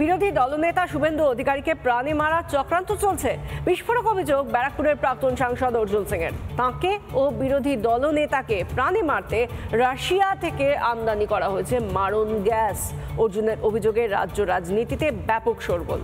বিরোধী দলনেতা শুভেন্দু অধিকারীকে প্রাণে মারার চক্রান্ত চলছে। বিস্ফোরক অভিযোগ ব্যারাকপুরের প্রাক্তন সাংসদ অর্জুন সিং এর। তাঁকে ও বিরোধী দলনেতাকে প্রাণে মারতে রাশিয়া থেকে আমদানি করা হয়েছে মারণ গ্যাস। অর্জুনের অভিযোগে রাজ্য রাজনীতিতে ব্যাপক শোরগোল।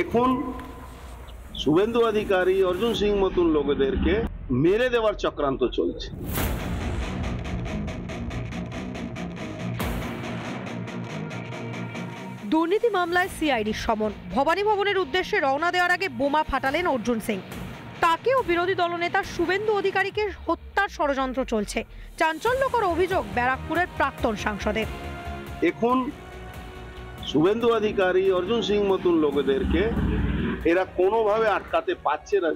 এখন শুভেন্দু অধিকারী অর্জুন সিং মতন লোকদেরকে মেরে দেওয়ার চক্রান্ত চলছে। দুর্নীতি মামলায় সিআইডির সমন। ভবানী ভবনের উদ্দেশ্যে রওনা দেওয়ার আগে বোমা ফাটালেন অর্জুন সিং। তাকেও বিরোধী দলনেতা শুভেন্দু অধিকারীকে হত্যার ষড়যন্ত্র চলছে। চাঞ্চল্যকর অভিযোগ ব্যারাকপুরের প্রাক্তন সাংসদের। এখন শুভেন্দু অধিকারী অর্জুন সিং মতন লোকদেরকে এরা কোনোভাবে আটকাতে পারছে না,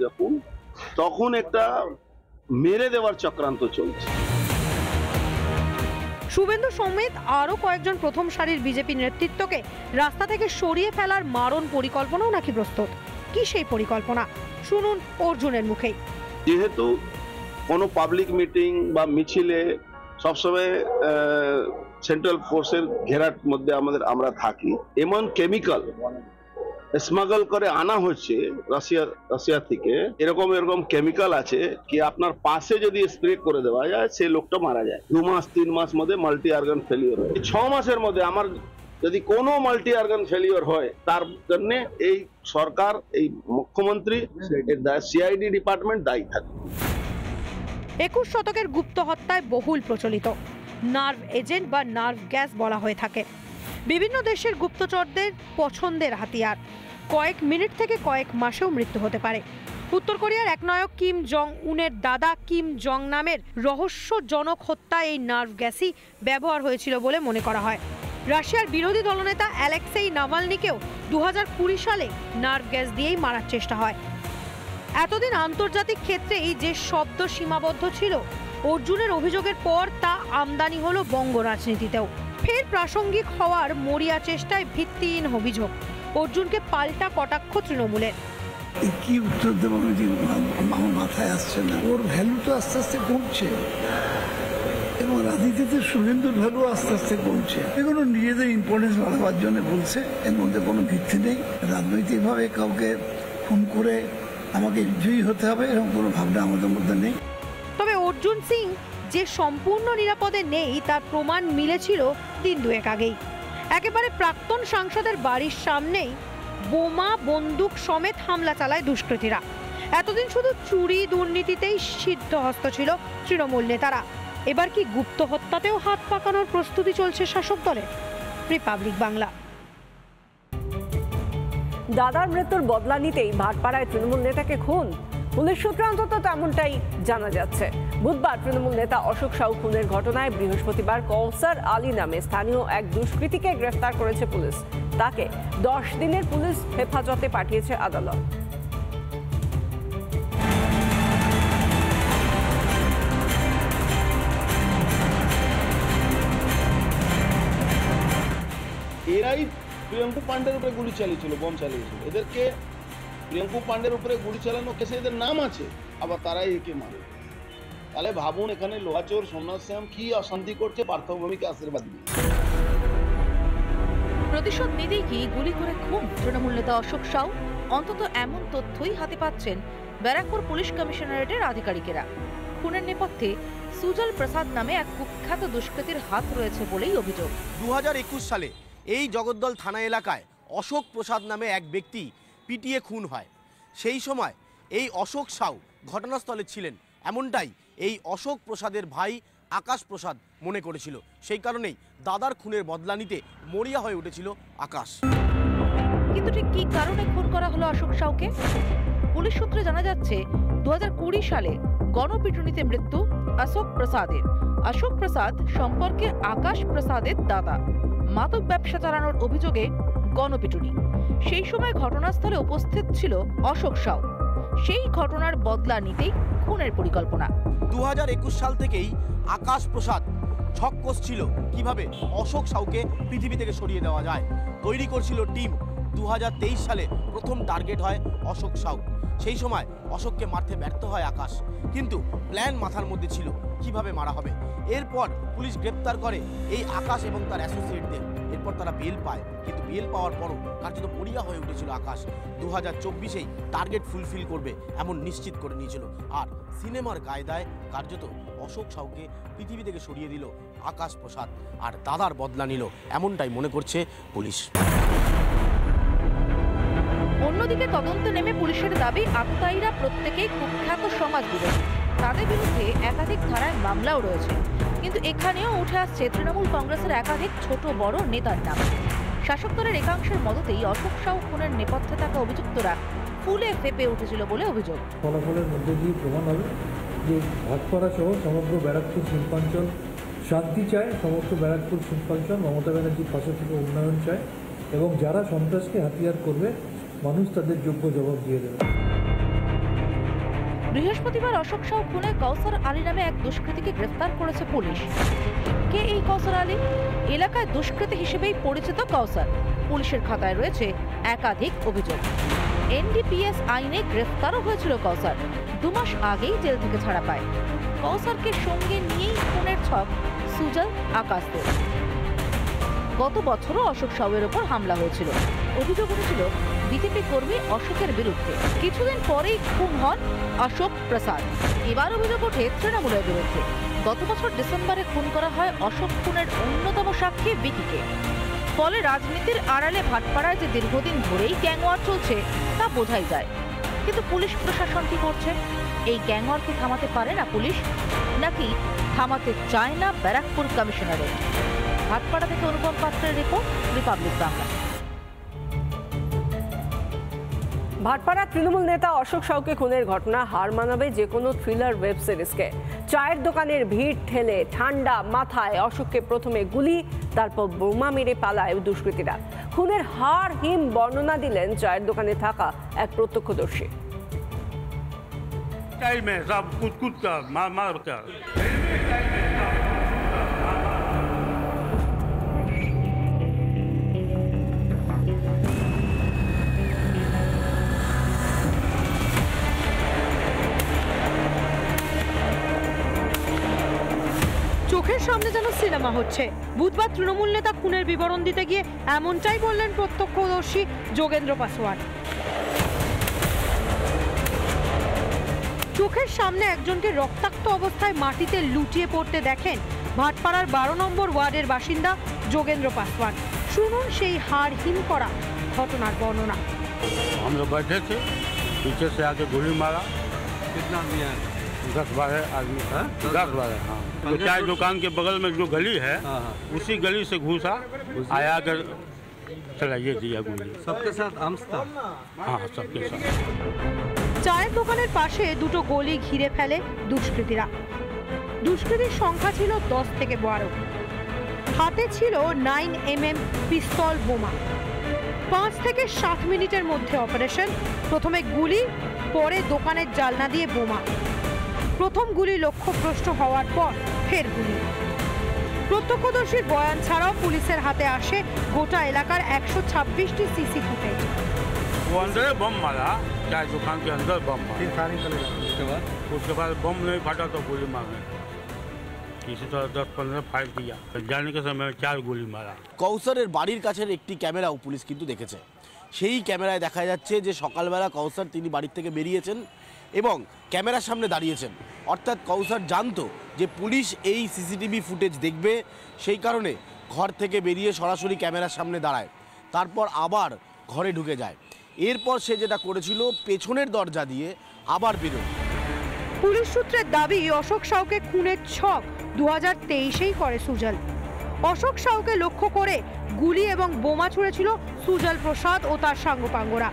তখন একটা মেরে দেওয়ার চক্রান্ত চলছে। শুভেন্দু সমেত আরো কয়েকজন প্রথম সারির বিজেপি নেতৃত্বকে রাস্তা থেকে সরিয়ে ফেলার মারণ পরিকল্পনাও নাকি প্রস্তুত। কি সেই পরিকল্পনা, শুনুন অর্জুনের মুখেই। যেহেতু কোনো পাবলিক মিটিং বা মিছিলে সবসময় সেন্ট্রাল ফোর্সের ঘেরার মধ্যে আমরা থাকি, এমন কেমিক্যাল স্মাগল করে আনা হচ্ছে রাশিয়া থেকে। এরকম কেমিক্যাল আছে কি আপনার পাশে যদি স্প্রে করে দেওয়া যায় সে লোকটা মারা যায়। 2 মাস 3 মাস মধ্যে মাল্টি অর্গান ফেলিওর হয়। 6 মাসের মধ্যে আমার যদি কোনো মাল্টি অর্গান ফেলিওর হয় তার জন্য এই সরকার, এই মুখ্যমন্ত্রী, সিআইডি ডিপার্টমেন্ট দায়ী থাকে। 21 শতকের গুপ্ত হত্যায় বহুল প্রচলিত নার্ভ এজেন্ট বা নার্ভ গ্যাস বলা হয়ে থাকে। বিভিন্ন দেশের গুপ্তচরদের পছন্দের হাতিয়ার। কয়েক মিনিট থেকে কয়েক মাসেও মৃত্যু হতে পারে। উত্তর কোরিয়ার একনায়ক কিম জং উনের দাদা কিম জং নামের রহস্যজনক হত্যায় এই নার্ভ গ্যাসই ব্যবহার হয়েছিল বলে মনে করা হয়। রাশিয়ার বিরোধী দলনেতা অ্যালেক্সেই নাভালনিকেও 2020 সালে নার্ভ গ্যাস দিয়েই মারার চেষ্টা হয়। এতদিন আন্তর্জাতিক ক্ষেত্রেই যে শব্দ সীমাবদ্ধ ছিল, অর্জুনের অভিযোগের পর তা আমদানি হলো বঙ্গ রাজনীতিতেও। ফের প্রাসঙ্গিক হওয়ার মরিয়া চেষ্টায় ভিত্তিহীন অভিযোগ। অর্জুনকে পাল্টা কটাক্ষ তৃণমূলের। কি উত্তর দেবো আমার মাথায় আসছে না। ওর ভ্যালু তো আস্তে আস্তে কমছে এবং রাজনীতিতে শুভেন্দুর ভ্যালু আস্তে আস্তে কমছে। এগুলো নিজেদের ইম্পর্টেন্স বাড়াবার জন্য বলছে, এর মধ্যে কোনো ভিত্তি নেই। রাজনৈতিকভাবে কাউকে ফোন করে আমাকে জয়ী হতে হবে এরকম কোনো ভাবনা আমাদের মধ্যে নেই। তবে অর্জুন সিং যে সম্পূর্ণ নিরাপদে নেই তার প্রমাণ মিলেছিল দিন দুয়েক আগেই। একেবারে প্রাক্তন সাংসদের বাড়ির সামনেই বোমা বন্দুক সমেত হামলা চালায় দুষ্কৃতীরা। এতদিন শুধু চুরি দুর্নীতিতেই সিদ্ধহস্ত ছিল তৃণমূল নেতারা। এবার কি গুপ্ত হত্যাতেও হাত পাকানোর প্রস্তুতি চলছে শাসক দলের? রিপাবলিক বাংলা। দাদার মৃত্যুর বদলা নিতেই ভাটপাড়ায় তৃণমূল নেতাকে খুন। পুলিশ সূত্রে অন্তত তেমনটাই জানা যাচ্ছে। বুধবার তৃণমূল নেতা অশোক সাউ খুনের ঘটনায় বৃহস্পতিবার কৌসার আলী নামে স্থানীয় এক দুষ্কৃতীকে গ্রেফতার করেছে পুলিশ। তাকে 10 দিনের পুলিশ হেফাজতে পাঠিয়েছে আদালত। এরাই প্রিয়ঙ্কু পান্ডের উপরে গুলি চালিয়েছিল, বোম চালিয়েছিল। এদেরকে প্রিয়ঙ্কু পান্ডের উপরে গুলি চালানো কেসে এদের নাম আছে, আবার তারাই একে মারে। তাহলে ভাবুন এখানে লোহাচোর সোমনাথ শ্যাম কি অশান্তি করছে পার্থভূমিকে আশীর্বাদ দিয়ে। প্রতিশোধ নিতেই কি গুলি করে খুন তৃণমূল নেতা অশোক সাউ? অন্তত এমন তথ্যই হাতে পাচ্ছেন ব্যারাকপুর পুলিশ কমিশনারেটের আধিকারিকেরা। খুনের নেপথ্যে সুজল প্রসাদ নামে এক কুখ্যাত দুষ্কৃতীর হাত রয়েছে বলেই অভিযোগ। 2021 সালে এই জগদ্দল থানা এলাকায় অশোক প্রসাদ নামে এক ব্যক্তি পিটিয়ে খুন হয়। সেই সময় এই অশোক সাউ ঘটনাস্থলে ছিলেন, এমনটাই এই অশোক প্রসাদের ভাই আকাশ প্রসাদ মনে করেছিল। সেই কারণেই দাদার খুনের বদলা নিতে মরিয়া হয়ে উঠেছিল আকাশ। কিন্তু ঠিক কী কারণে খুন করা হলো অশোক সাউকে? পুলিশ সূত্রে জানা যাচ্ছে 2020 সালে গণপিটুনিতে মৃত্যু অশোক প্রসাদের। অশোক প্রসাদ সম্পর্কে আকাশ প্রসাদের দাদা। মাদক ব্যবসা চালানোর অভিযোগে গণপিটুনি। সেই সময় ঘটনাস্থলে উপস্থিত ছিল অশোক সাউ। সেই ঘটনার বদলা নিতেই খুনের পরিকল্পনা। 2021 সাল থেকেই আকাশ প্রসাদ ছক কষছিল কিভাবে অশোক সাউকে পৃথিবী থেকে সরিয়ে দেওয়া যায়। তৈরি করছিল টিম। 2023 সালে প্রথম টার্গেট হয় অশোক সাউ। সেই সময় অশোককে মারতে ব্যর্থ হয় আকাশ, কিন্তু প্ল্যান মাথার মধ্যে ছিল কিভাবে মারা হবে। এরপর পুলিশ গ্রেপ্তার করে এই আকাশ এবং তার অ্যাসোসিয়েটদের। এরপর তারা বেল পায়, কিন্তু বেল পাওয়ার পরও কার্যত মরিয়া হয়ে উঠেছিল আকাশ। 2024-এই টার্গেট ফুলফিল করবে এমন নিশ্চিত করে নিয়েছিল। আর সিনেমার কায়দায় কার্যত অশোক সাউকে পৃথিবী থেকে সরিয়ে দিল আকাশ প্রসাদ, আর দাদার বদলা নিল এমনটাই মনে করছে পুলিশ। অন্যদিকে তদন্তে নেমে পুলিশের দাবি আততায়ীরা প্রত্যেকেই কুখ্যাত সমাজ বিরোধী। তাদের বিরুদ্ধে একাধিক ধারায় মামলাও রয়েছে, কিন্তু এখানেও উঠে আসছে তৃণমূল কংগ্রেসের একাধিক ছোট বড় নেতার নাম। শাসক দলের একাংশের মদতেই অশোক সাউ খুনের নেপথ্যে থাকা অভিযুক্তরা ফুলে ফেপে উঠেছিল বলে অভিযোগ। ফলাফলের মধ্যে দিয়ে প্রমাণ হবে যে ভাটপাড়া সহ সমগ্র ব্যারাকপুর শিল্পাঞ্চল শান্তি চায়, সমস্ত ব্যারাকপুর শিল্পাঞ্চল মমতা ব্যানার্জির পাশে থেকে উন্নয়ন চায়, এবং যারা সন্ত্রাসকে হাতিয়ার করবে মানুষ তাদের যোগ্য জবাব দিয়ে দেবে। বৃহস্পতিবার অশোক সাউ খুনে কৌসার আলী নামে এক দুষ্কৃতীকে গ্রেফতার করেছে পুলিশ। কে এই কৌসার আলী? এলাকায় দুষ্কৃতী হিসেবেই পরিচিত কৌসার। পুলিশের খাতায় রয়েছে একাধিক অভিযোগ। এনডিপিএস আইনে গ্রেফতারও হয়েছিল কৌসার। 2 মাস আগেই জেল থেকে ছাড়া পায়। কৌসারকে সঙ্গে নিয়েই খুনের ছক সুজল আকাশদের। গত বছরও অশোক সাউয়ের ওপর হামলা হয়েছিল। অভিযোগ উঠেছিল বিজেপি কর্মী অশোকের বিরুদ্ধে। কিছুদিন পরেই খুন হন অশোক প্রসাদ। এবার অভিযোগ ওঠে তৃণমূলের বিরুদ্ধে। গত বছর ডিসেম্বরে খুন করা হয় অশোক খুনের অন্যতম সাক্ষী বিকিকে। ফলে রাজনীতির আড়ালে ভাটপাড়ায় যে দীর্ঘদিন ধরেই গ্যাংওয়ার চলছে তা বোঝাই যায়। কিন্তু পুলিশ প্রশাসন কি করছে? এই গ্যাংওয়ারকে থামাতে পারে না পুলিশ, নাকি থামাতে চায় না ব্যারাকপুর কমিশনারেট? ভাটপাড়া থেকে অনুপম পাত্রের রিপোর্ট, রিপাবলিক বাংলা। ভাটপাড়া তৃণমূল নেতা অশোক সাউকে খুনের ঘটনা হার মানাবে যে কোনো থ্রিলার ওয়েব সিরিজকে। চায়ের দোকানের ভিড় ঠেলে ঠান্ডা মাথায় অশোককে প্রথমে গুলি, তারপর বোমা মেরে পালায় দুষ্কৃতীরা। খুনের হার হিম বর্ণনা দিলেন চায়ের দোকানে থাকা এক প্রত্যক্ষদর্শী। চোখের সামনে যেন সিনেমা হচ্ছে। বুধবার তৃণমূল নেতা খুনের বিবরণ দিতে গিয়ে এমনটাই বললেন প্রত্যক্ষদর্শী যোগেন্দ্র পাসওয়ান। চোখের সামনে একজনকে রক্তাক্ত অবস্থায় মাটিতে লুটিয়ে পড়তে দেখেন ভাটপাড়ার 12 নম্বর ওয়ার্ডের বাসিন্দা যোগেন্দ্র পাসওয়ান। শুনুন সেই হাড় হিম করা ঘটনার বর্ণনা। हम लोग बैठे थे, पीछे से आके गोली मारा। कितना आदमी है? 10-12 आदमी। 10-12, हाँ। तो चाय दुकान के बगल में जो गली है, उसी गली से घुसा, आया कर चलाइए दिया गोली। सबके साथ आर्म्स था? हाँ, सबके साथ। চায়ের দোকানের পাশে দুটো গলি ঘিরে ফেলে দুষ্কৃতীরা। দুষ্কৃতীর সংখ্যা ছিল 10 থেকে 12। হাতে ছিল 9mm পিস্তল বোমা। 5 থেকে 7 মিনিটের মধ্যে অপারেশন। প্রথমে গুলি, পরে দোকানের জানলা দিয়ে বোমা। প্রথম গুলি লক্ষ্যভ্রষ্ট হওয়ার পর ফের গুলি। প্রত্যক্ষদর্শীর বয়ান ছাড়াও পুলিশের হাতে আসে গোটা এলাকার 126টি সিসি ফুটেজ। वो अंदर बम मारा, चाय दुकान के अंदर बम मारा। फिर फायरिंग करेगा उसके बाद? बम नहीं फटा तो गोली मारने। इसी तरह 10-15 फायर किया, फिर जाने के समय 4 गोली मारा। কৌসারের বাড়ির কাছের একটি ক্যামেরাও পুলিশ কিন্তু দেখেছে। সেই ক্যামেরায় দেখা যাচ্ছে যে সকালবেলা কৌসার তিনি বাড়ির থেকে বেরিয়েছেন এবং ক্যামেরার সামনে দাঁড়িয়েছেন। অর্থাৎ কৌসার জানতো যে পুলিশ এই সিসিটিভি ফুটেজ দেখবে, সেই কারণে ঘর থেকে বেরিয়ে সরাসরি ক্যামেরার সামনে দাঁড়ায়, তারপর আবার ঘরে ঢুকে যায়। এরপর সে যেটা করেছিল, পেছনের দরজা দিয়ে আবার বেরোয়। পুলিশ সূত্রের দাবি অশোক সাউকে খুনের ছক 2023-এই করে সুজল। অশোক সাউকে লক্ষ্য করে গুলি এবং বোমা ছুড়েছিল সুজল প্রসাদ ও তার সাঙ্গপাঙ্গরা।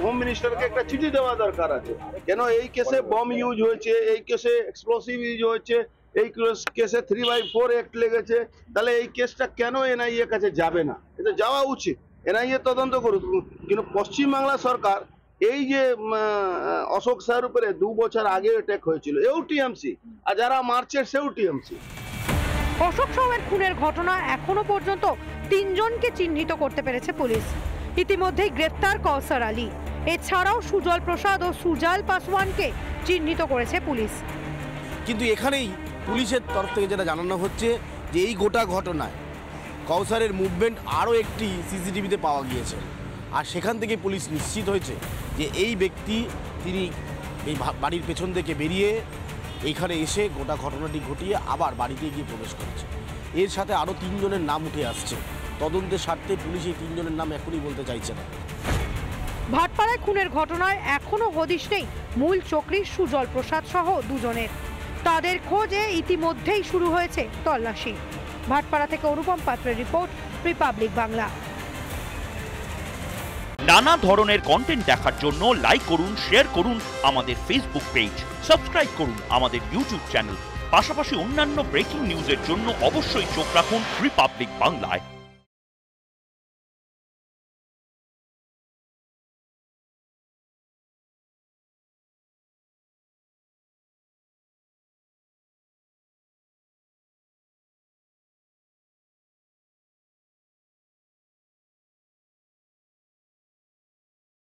হোম মিনিস্টারকে একটা চিঠি দেওয়া দরকার আছে, কেন এই কেসে বম ইউজ হয়েছে, এই কেসে এক্সপ্লোসিভ ইউজ হয়েছে, এই কেসে 3/4 অ্যাক্ট লেগেছে, তাহলে এই কেসটা কেন এনআইএ কাছে যাবে না? এটা যাওয়া উচিত, এনআইএ তদন্ত করুক। কিন্তু পশ্চিমবাংলা সরকার এই যে অশোক স্যার উপরে 2 বছর আগে অ্যাটাক হয়েছিল, এও টিএমসি, আর যারা মারছে সেও টিএমসি। অশোক সাউয়ের খুনের ঘটনা এখনো পর্যন্ত 3 জনকে চিহ্নিত করতে পেরেছে পুলিশ। ইতিমধ্যেই গ্রেফতার কৌসার আলী। এছাড়াও সুজল প্রসাদ ও সুজাল পাসওয়ানকে চিহ্নিত করেছে পুলিশ। কিন্তু এখানেই পুলিশের তরফ থেকে যেটা জানানো হচ্ছে যে এই গোটা ঘটনায় কৌসারের মুভমেন্ট আরও একটি সিসিটিভিতে পাওয়া গিয়েছে, আর সেখান থেকে পুলিশ নিশ্চিত হয়েছে যে এই ব্যক্তি তিনি এই বাড়ির পেছন থেকে বেরিয়ে এইখানে এসে গোটা ঘটনাটি ঘটিয়ে আবার বাড়িতে গিয়ে প্রবেশ করেছে। এর সাথে আরও 3 জনের নাম উঠে আসছে। তদন্তের স্বার্থে পুলিশ এই 3 জনের নাম এখনই বলতে চাইছে না। ভাটপাড়ায় খুনের ঘটনায় এখনো হদিশ নেই মূল চক্রী সুজল প্রসাদ সহ 2 জনের। তাদের খোঁজে ইতিমধ্যেই শুরু হয়েছে তল্লাশি। ভাটপাড়া থেকে অনুপম পাত্রের রিপোর্ট, রিপাবলিক বাংলা। নানা ধরনের কন্টেন্ট দেখার জন্য লাইক করুন, শেয়ার করুন আমাদের ফেসবুক পেজ, সাবস্ক্রাইব করুন আমাদের ইউটিউব চ্যানেল। পাশাপাশি অন্যান্য ব্রেকিং নিউজের জন্য অবশ্যই চোখ রাখুন রিপাবলিক বাংলায়।